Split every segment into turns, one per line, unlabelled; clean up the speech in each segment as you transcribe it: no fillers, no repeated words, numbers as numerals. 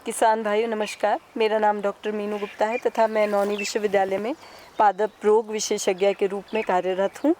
किसान भाइयों नमस्कार। मेरा नाम डॉक्टर मीनू गुप्ता है तथा मैं नौनी विश्वविद्यालय में पादप रोग विशेषज्ञ के रूप में कार्यरत हूँ।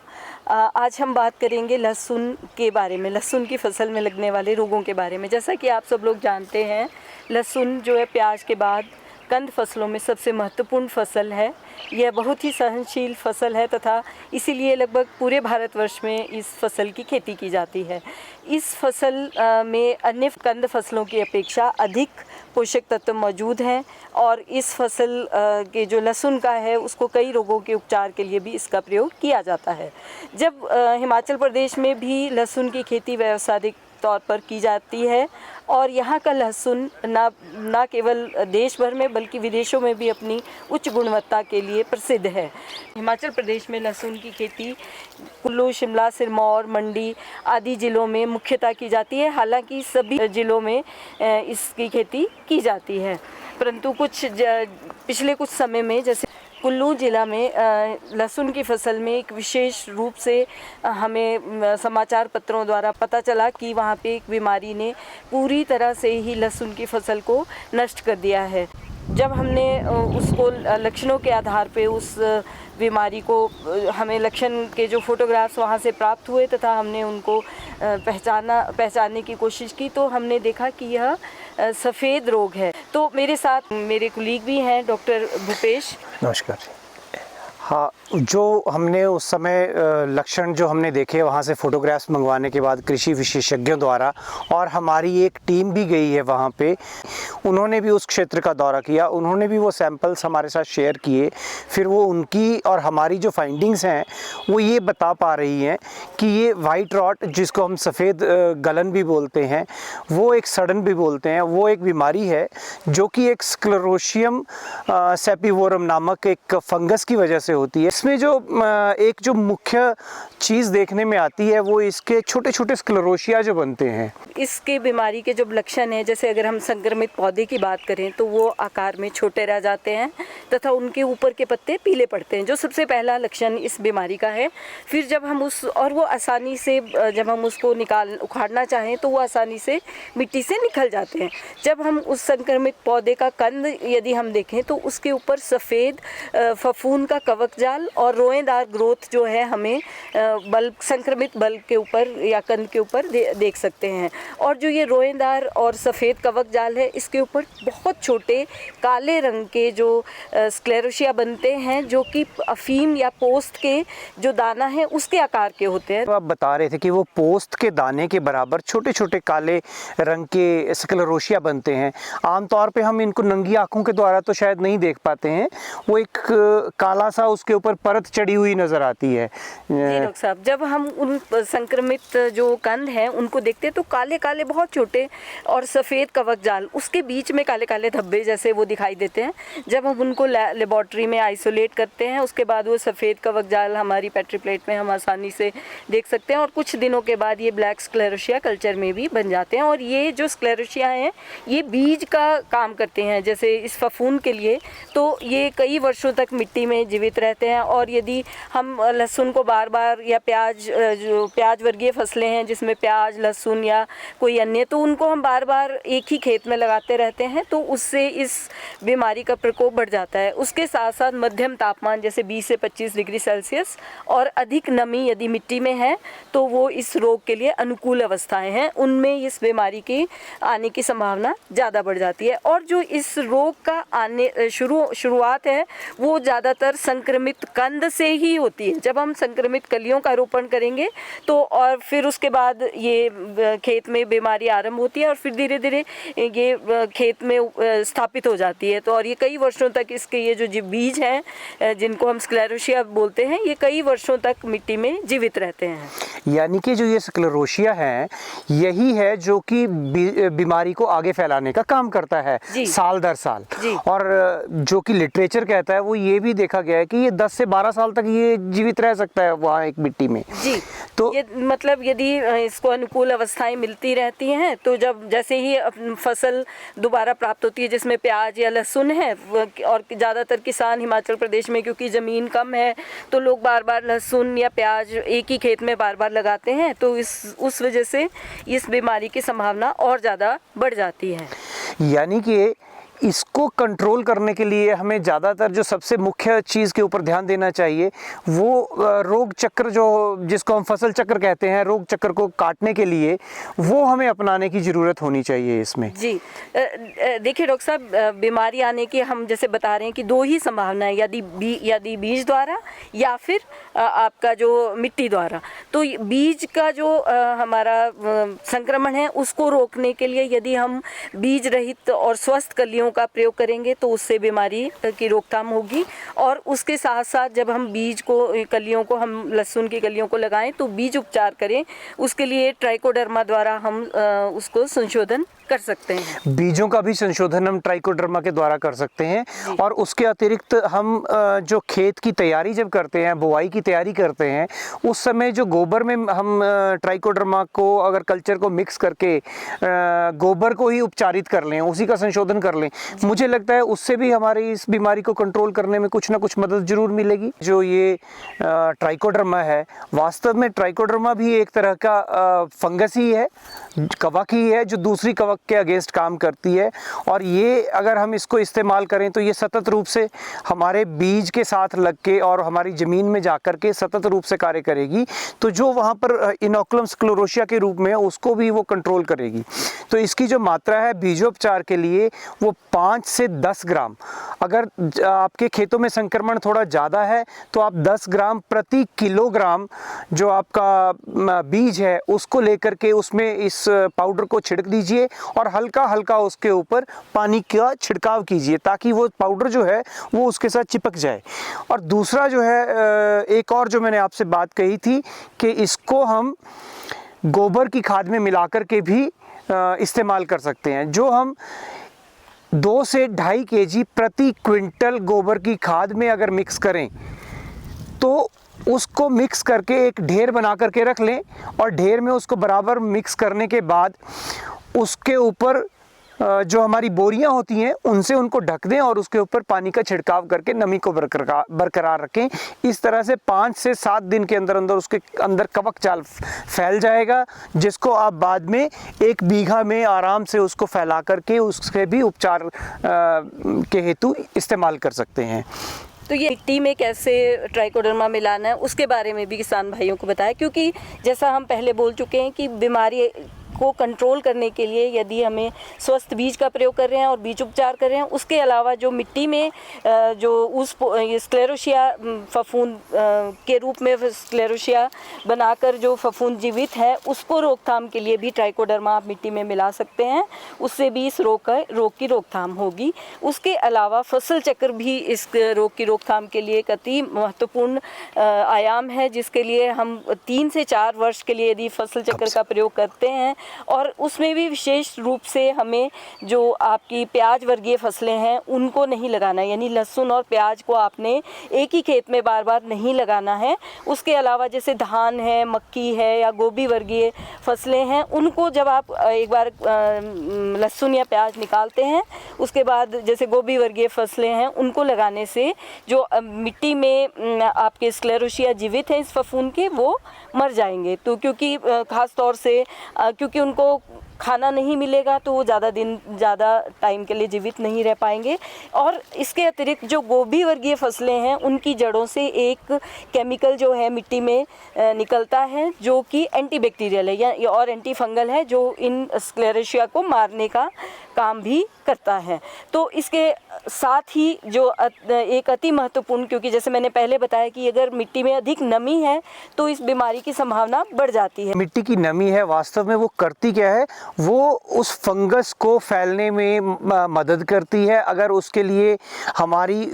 आज हम बात करेंगे लहसुन के बारे में, लहसुन की फसल में लगने वाले रोगों के बारे में। जैसा कि आप सब लोग जानते हैं, लहसुन जो है प्याज के बाद कंद फसलों में सबसे महत्वपूर्ण फसल है। यह बहुत ही सहनशील फसल है तथा इसीलिए लगभग पूरे भारतवर्ष में इस फसल की खेती की जाती है। इस फसल में अन्य कंद फसलों की अपेक्षा अधिक पोषक तत्व मौजूद हैं और इस फसल के जो लहसुन का है उसको कई रोगों के उपचार के लिए भी इसका प्रयोग किया जाता है। जब हिमाचल प्रदेश में भी लहसुन की खेती व्यावसायिक तौर पर की जाती है और यहाँ का लहसुन ना केवल देश भर में बल्कि विदेशों में भी अपनी उच्च गुणवत्ता के लिए प्रसिद्ध है। हिमाचल प्रदेश में लहसुन की खेती कुल्लू, शिमला, सिरमौर, मंडी आदि ज़िलों में मुख्यतः की जाती है। हालांकि सभी ज़िलों में इसकी खेती की जाती है, परंतु पिछले कुछ समय में जैसे कुल्लू ज़िला में लहसुन की फसल में एक विशेष रूप से हमें समाचार पत्रों द्वारा पता चला कि वहाँ पे एक बीमारी ने पूरी तरह से ही लहसुन की फसल को नष्ट कर दिया है। जब हमने उसको लक्षणों के आधार पे उस बीमारी को हमें लक्षण के जो फोटोग्राफ्स वहाँ से प्राप्त हुए तथा हमने उनको पहचानने की कोशिश की तो हमने देखा कि यह सफ़ेद रोग है। तो मेरे साथ मेरे कुलीग भी हैं, डॉक्टर भूपेश।
नमस्कार। हाँ, जो हमने उस समय लक्षण जो हमने देखे वहाँ से फ़ोटोग्राफ्स मंगवाने के बाद कृषि विशेषज्ञों द्वारा, और हमारी एक टीम भी गई है वहाँ पे, उन्होंने भी उस क्षेत्र का दौरा किया, उन्होंने भी वो सैंपल्स हमारे साथ शेयर किए। फिर वो उनकी और हमारी जो फाइंडिंग्स हैं वो ये बता पा रही हैं कि ये वाइट रॉट, जिसको हम सफ़ेद गलन भी बोलते हैं, वो एक सड़न भी बोलते हैं, वो एक बीमारी है जो कि एक स्क्लेरोशियम सेपिवोरम नामक एक फंगस की वजह से होती है। इसमें जो मुख्य चीज़ देखने में आती है वो इसके छोटे छोटे स्क्लेरोशिया जो बनते हैं।
इसके बीमारी के जो लक्षण हैं, जैसे अगर हम संक्रमित पौधे की बात करें तो वो आकार में छोटे रह जाते हैं तथा उनके ऊपर के पत्ते पीले पड़ते हैं, जो सबसे पहला लक्षण इस बीमारी का है। फिर जब हम वो आसानी से जब हम उसको उखाड़ना चाहें तो वो आसानी से मिट्टी से निकल जाते हैं। जब हम उस संक्रमित पौधे का कंद यदि हम देखें तो उसके ऊपर सफ़ेद फफूंद का कवक जाल और रोएदार ग्रोथ जो है हमें संक्रमित बल्ब के ऊपर या कंद के ऊपर देख सकते हैं। और जो ये रोएदार और सफ़ेद कवक जाल है, इसके ऊपर बहुत छोटे काले रंग के जो स्क्लेरोशिया बनते हैं, जो कि अफीम या पोस्त के जो दाना है उसके आकार के होते हैं।
तो आप बता रहे थे कि वो पोस्त के दाने के बराबर छोटे छोटे काले रंग के स्क्लेरोशिया बनते हैं। आमतौर पे हम इनको नंगी आँखों के द्वारा तो शायद नहीं देख पाते हैं, वो एक काला सा उसके ऊपर परत चढ़ी हुई नज़र आती है।
जी डॉक्टर साहब, जब हम उन संक्रमित जो कंद हैं उनको देखते हैं तो काले काले बहुत छोटे और सफ़ेद कवक जाल, उसके बीच में काले काले धब्बे जैसे वो दिखाई देते हैं। जब हम उनको लेबॉर्ट्री में आइसोलेट करते हैं उसके बाद वो सफ़ेद कवक जाल हमारी पेट्री प्लेट में हम आसानी से देख सकते हैं और कुछ दिनों के बाद ये ब्लैक स्क्लेरोशिया कल्चर में भी बन जाते हैं। और ये जो स्क्लेरोशिया हैं ये बीज का काम करते हैं, जैसे इस फफूंद के लिए, तो ये कई वर्षों तक मिट्टी में जीवित रहते हैं। और यदि हम लहसुन को बार बार या जो प्याज वर्गीय फसलें हैं जिसमें प्याज, लहसुन या कोई अन्य, तो उनको हम बार बार एक ही खेत में लगाते रहते हैं तो उससे इस बीमारी का प्रकोप बढ़ जाता है। उसके साथ साथ मध्यम तापमान जैसे 20 से 25 डिग्री सेल्सियस और अधिक नमी यदि मिट्टी में है तो वो इस रोग के लिए अनुकूल अवस्थाएं हैं, उनमें इस बीमारी की आने की संभावना ज़्यादा बढ़ जाती है। और जो इस रोग का शुरुआत है वो ज़्यादातर संक्रमित कंद से ही होती है। जब हम संक्रमित कलियों का रोपण करेंगे तो और फिर उसके बाद ये खेत में बीमारी आरंभ होती है और फिर धीरे धीरे ये खेत में स्थापित हो जाती है। तो और ये कई वर्षों तक इसके ये जो बीज हैं जिनको हम स्क्लेरोशिया बोलते हैं, ये कई वर्षों तक मिट्टी में जीवित रहते हैं।
यानी कि जो ये स्क्लेरोशिया है यही है जो कि बीमारी को आगे फैलाने का काम करता है साल दर साल। और जो कि लिटरेचर कहता है वो ये भी देखा गया है कि ये 10 से 12 साल तक ये जीवित रह सकता है वहाँ एक मिट्टी में।
जी, तो ये मतलब यदि इसको अनुकूल अवस्थाएं मिलती रहती हैं तो जब जैसे ही फसल दोबारा प्राप्त होती है जिसमें प्याज या लहसुन है, और ज़्यादातर किसान हिमाचल प्रदेश में क्योंकि ज़मीन कम है तो लोग बार बार लहसुन या प्याज एक ही खेत में बार बार लगाते हैं, तो उस वजह से इस बीमारी की संभावना और ज़्यादा बढ़ जाती है।
यानी कि इसको कंट्रोल करने के लिए हमें ज़्यादातर जो सबसे मुख्य चीज़ के ऊपर ध्यान देना चाहिए वो रोग चक्र, जो जिसको हम फसल चक्र कहते हैं, रोग चक्र को काटने के लिए वो हमें अपनाने की ज़रूरत होनी चाहिए इसमें।
जी देखिए डॉक्टर साहब, बीमारी आने की हम जैसे बता रहे हैं कि दो ही संभावनाएं, यदि बीज द्वारा या फिर आपका जो मिट्टी द्वारा। तो बीज का जो हमारा संक्रमण है उसको रोकने के लिए यदि हम बीज रहित और स्वस्थ कलियों का प्रयोग करेंगे तो उससे बीमारी की रोकथाम होगी। और उसके साथ साथ जब हम बीज को, कलियों को, हम लहसुन की कलियों को लगाएं तो बीज उपचार करें, उसके लिए ट्राइकोडर्मा द्वारा हम उसको संशोधन कर सकते हैं।
बीजों का भी संशोधन हम ट्राइकोडर्मा के द्वारा कर सकते हैं। और उसके अतिरिक्त हम जो खेत की तैयारी जब करते हैं, बुआई की तैयारी करते हैं, उस समय जो गोबर में हम ट्राइकोडर्मा को, अगर कल्चर को मिक्स करके गोबर को ही उपचारित कर लें, उसी का संशोधन कर लें, मुझे लगता है उससे भी हमारी इस बीमारी को कंट्रोल करने में कुछ ना कुछ मदद जरूर मिलेगी। जो ये ट्राइकोडर्मा है, वास्तव में ट्राइकोडर्मा भी एक तरह का फंगस ही है, कवक ही है, जो दूसरी कवक के अगेंस्ट काम करती है। और ये अगर हम इसको इस्तेमाल करें तो ये सतत रूप से हमारे बीज के साथ लग के और हमारी ज़मीन में जाकर के सतत रूप से कार्य करेगी। तो जो वहाँ पर इनोकुलम स्क्लेरोसिया के रूप में है उसको भी वो कंट्रोल करेगी। तो इसकी जो मात्रा है बीजोपचार के लिए वो 5 से 10 ग्राम, अगर आपके खेतों में संक्रमण थोड़ा ज़्यादा है तो आप 10 ग्राम प्रति किलोग्राम जो आपका बीज है उसको लेकर के उसमें इस पाउडर को छिड़क दीजिए और हल्का हल्का उसके ऊपर पानी का छिड़काव कीजिए ताकि वो पाउडर जो है वो उसके साथ चिपक जाए। और दूसरा जो है, एक और जो मैंने आपसे बात कही थी कि इसको हम गोबर की खाद में मिलाकर के भी इस्तेमाल कर सकते हैं। जो हम 2 से 2.5 kg प्रति क्विंटल गोबर की खाद में अगर मिक्स करें तो उसको मिक्स करके एक ढेर बना करके रख लें और ढेर में उसको बराबर मिक्स करने के बाद उसके ऊपर जो हमारी बोरियां होती हैं उनसे उनको ढक दें और उसके ऊपर पानी का छिड़काव करके नमी को बरकरार रखें। इस तरह से 5 से 7 दिन के अंदर अंदर उसके अंदर कवक जाल फैल जाएगा, जिसको आप बाद में 1 बीघा में आराम से उसको फैला करके उसके भी उपचार के हेतु इस्तेमाल कर सकते हैं।
तो ये मिट्टी में कैसे ट्राइकोडर्मा मिलाना है उसके बारे में भी किसान भाइयों को बताया, क्योंकि जैसा हम पहले बोल चुके हैं कि बीमारी को कंट्रोल करने के लिए यदि हमें स्वस्थ बीज का प्रयोग कर रहे हैं और बीज उपचार कर रहे हैं, उसके अलावा जो मिट्टी में जो उस स्क्लेरोसिया फफूंद के रूप में स्क्लेरोसिया बनाकर जो फफूंद जीवित है उसको रोकथाम के लिए भी ट्राइकोडर्मा आप मिट्टी में मिला सकते हैं। उससे भी इस रोग की रोकथाम होगी। उसके अलावा फसल चक्र भी इस रोग की रोकथाम के लिए एक अति महत्वपूर्ण आयाम है, जिसके लिए हम 3 से 4 वर्ष के लिए यदि फसल चक्र का प्रयोग करते हैं और उसमें भी विशेष रूप से हमें जो आपकी प्याज वर्गीय फसलें हैं उनको नहीं लगाना है, यानी लहसुन और प्याज को आपने एक ही खेत में बार बार नहीं लगाना है। उसके अलावा जैसे धान है, मक्की है या गोभी वर्गीय फसलें हैं, उनको जब आप एक बार लहसुन या प्याज निकालते हैं उसके बाद जैसे गोभी वर्गीय फसलें हैं उनको लगाने से जो मिट्टी में आपके स्क्लेरोसिया जीवित हैं इस फफूंद के, वो मर जाएंगे। तो क्योंकि ख़ास तौर से क्योंकि उनको खाना नहीं मिलेगा तो वो ज़्यादा टाइम के लिए जीवित नहीं रह पाएंगे। और इसके अतिरिक्त जो गोभी वर्गीय फसलें हैं उनकी जड़ों से एक केमिकल जो है मिट्टी में निकलता है जो कि एंटीबैक्टीरियल है या और एंटी फंगल है, जो इन स्क्लेरोसिया को मारने का काम भी करता है। तो इसके साथ ही जो एक अति महत्वपूर्ण, क्योंकि जैसे मैंने पहले बताया कि अगर मिट्टी में अधिक नमी है तो इस बीमारी की संभावना बढ़ जाती है।
मिट्टी की नमी है वास्तव में वो करती क्या है, वो उस फंगस को फैलने में मदद करती है। अगर उसके लिए हमारी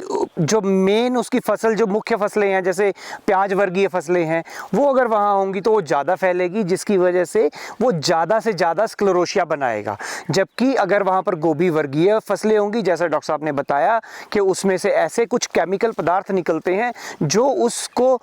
जो मेन उसकी फसल, जो मुख्य फसलें हैं जैसे प्याज वर्गीय फसलें हैं, वो अगर वहाँ होंगी तो वो ज़्यादा फैलेगी, जिसकी वजह से वो ज़्यादा से ज़्यादा स्क्लेरोसिया बनाएगा। जबकि अगर वहाँ पर गोभी वर्गीय फसलें होंगी, जैसा डॉक्टर साहब ने बताया कि उसमें से ऐसे कुछ केमिकल पदार्थ निकलते हैं जो उसको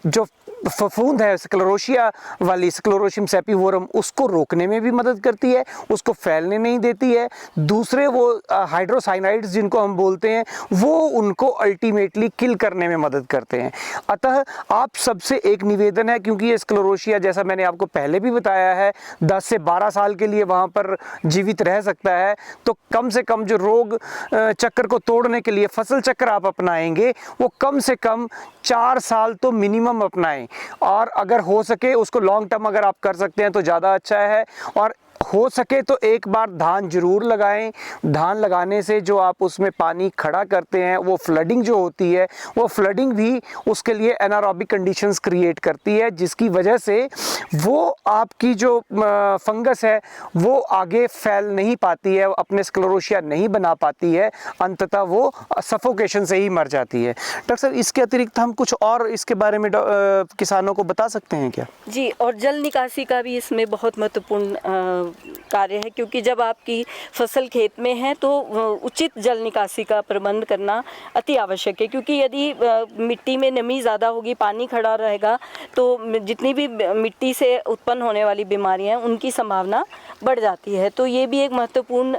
जो फफूंद है स्क्लेरोसिया वाली, स्क्लेरोसियम सेपीवोरम, उसको रोकने में में भी मदद करती है, उसको फैलने नहीं देती है। दूसरे वो हाइड्रोसाइनाइड्स जिनको हम बोलते हैं वो उनको अल्टीमेटली किल करने में मदद करते हैं। अतः आप सबसे एक निवेदन है, क्योंकि ये स्क्लेरोसिया जैसा मैंने आपको पहले भी बताया है 10 से 12 साल के लिए वहाँ पर जीवित रह सकता है, तो कम से कम जो रोग चक्र को तोड़ने के लिए फसल चक्र आप अपनाएंगे वो कम से कम 4 साल तो मिनिमम अपनाएं, और अगर हो सके उसको लॉन्ग टर्म अगर आप कर सकते हैं तो ज़्यादा अच्छा है। और हो सके तो एक बार धान जरूर लगाएं। धान लगाने से जो आप उसमें पानी खड़ा करते हैं वो फ्लडिंग जो होती है, वो फ्लडिंग भी उसके लिए एनारोबिक कंडीशंस क्रिएट करती है, जिसकी वजह से वो आपकी जो फंगस है वो आगे फैल नहीं पाती है, अपने स्क्लेरोसिया नहीं बना पाती है, अंततः वो सफोकेशन से ही मर जाती है। डॉक्टर साहब, इसके अतिरिक्त हम कुछ और इसके बारे में किसानों को बता सकते हैं क्या?
जी, और जल निकासी का भी इसमें बहुत महत्वपूर्ण कार्य है, क्योंकि जब आपकी फसल खेत में है तो उचित जल निकासी का प्रबंध करना अति आवश्यक है, क्योंकि यदि मिट्टी में नमी ज़्यादा होगी, पानी खड़ा रहेगा, तो जितनी भी मिट्टी से उत्पन्न होने वाली बीमारियां हैं उनकी संभावना बढ़ जाती है। तो ये भी एक महत्वपूर्ण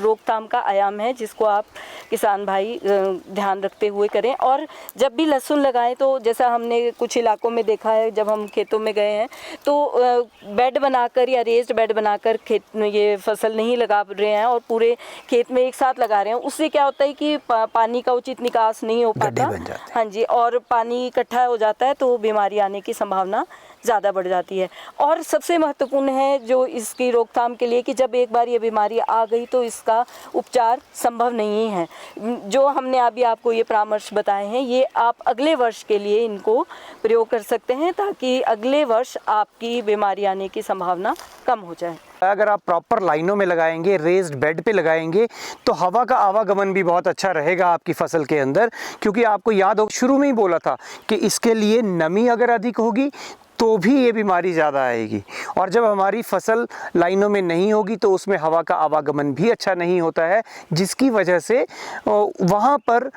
रोकथाम का आयाम है जिसको आप किसान भाई ध्यान रखते हुए करें। और जब भी लहसुन लगाएं तो जैसा हमने कुछ इलाकों में देखा है, जब हम खेतों में गए हैं तो बेड बनाकर या रेस्ड बेड बनाकर खेत में ये फसल नहीं लगा रहे हैं और पूरे खेत में एक साथ लगा रहे हैं। उससे क्या होता है कि पानी का उचित निकास नहीं हो पाता। हाँ जी, और पानी इकट्ठा हो जाता है तो बीमारी आने की संभावना ज़्यादा बढ़ जाती है। और सबसे महत्वपूर्ण है जो इसकी रोकथाम के लिए कि जब एक बार ये बीमारी आ गई तो इसका उपचार संभव नहीं है। जो हमने अभी आपको ये परामर्श बताए हैं ये आप अगले वर्ष के लिए इनको प्रयोग कर सकते हैं, ताकि अगले वर्ष आपकी बीमारी आने की संभावना कम हो जाए।
अगर आप प्रॉपर लाइनों में लगाएंगे, रेज्ड बेड पे लगाएंगे, तो हवा का आवागमन भी बहुत अच्छा रहेगा आपकी फसल के अंदर। क्योंकि आपको याद हो, शुरू में ही बोला था कि इसके लिए नमी अगर अधिक होगी तो भी ये बीमारी ज़्यादा आएगी, और जब हमारी फसल लाइनों में नहीं होगी तो उसमें हवा का आवागमन भी अच्छा नहीं होता है, जिसकी वजह से वहाँ पर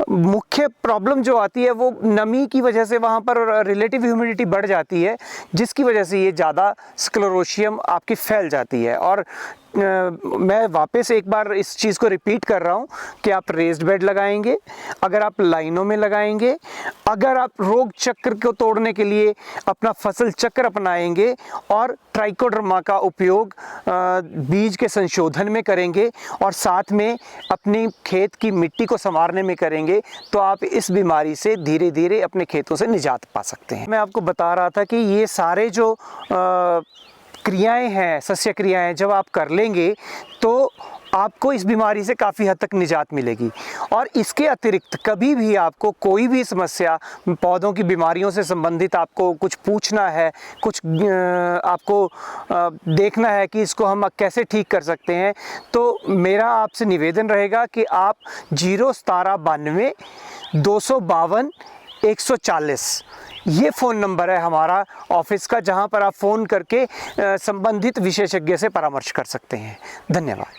मुख्य प्रॉब्लम जो आती है वो नमी की वजह से वहाँ पर रिलेटिव ह्यूमिडिटी बढ़ जाती है, जिसकी वजह से ये ज़्यादा स्क्लेरोसियम आपकी फैल जाती है। और मैं वापस एक बार इस चीज़ को रिपीट कर रहा हूँ कि आप रेस्ड बेड लगाएंगे, अगर आप लाइनों में लगाएंगे, अगर आप रोग चक्र को तोड़ने के लिए अपना फसल चक्र अपनाएंगे और ट्राइकोडर्मा का उपयोग बीज के संशोधन में करेंगे और साथ में अपनी खेत की मिट्टी को संवारने में करेंगे, तो आप इस बीमारी से धीरे धीरे अपने खेतों से निजात पा सकते हैं। मैं आपको बता रहा था कि ये सारे जो क्रियाएं हैं, सस्य क्रियाएं, जब आप कर लेंगे तो आपको इस बीमारी से काफ़ी हद तक निजात मिलेगी। और इसके अतिरिक्त कभी भी आपको कोई भी समस्या, पौधों की बीमारियों से संबंधित आपको कुछ पूछना है, कुछ आपको देखना है कि इसको हम कैसे ठीक कर सकते हैं, तो मेरा आपसे निवेदन रहेगा कि आप 01792 252 140 ये फ़ोन नंबर है हमारा ऑफिस का, जहां पर आप फ़ोन करके संबंधित विशेषज्ञ से परामर्श कर सकते हैं। धन्यवाद।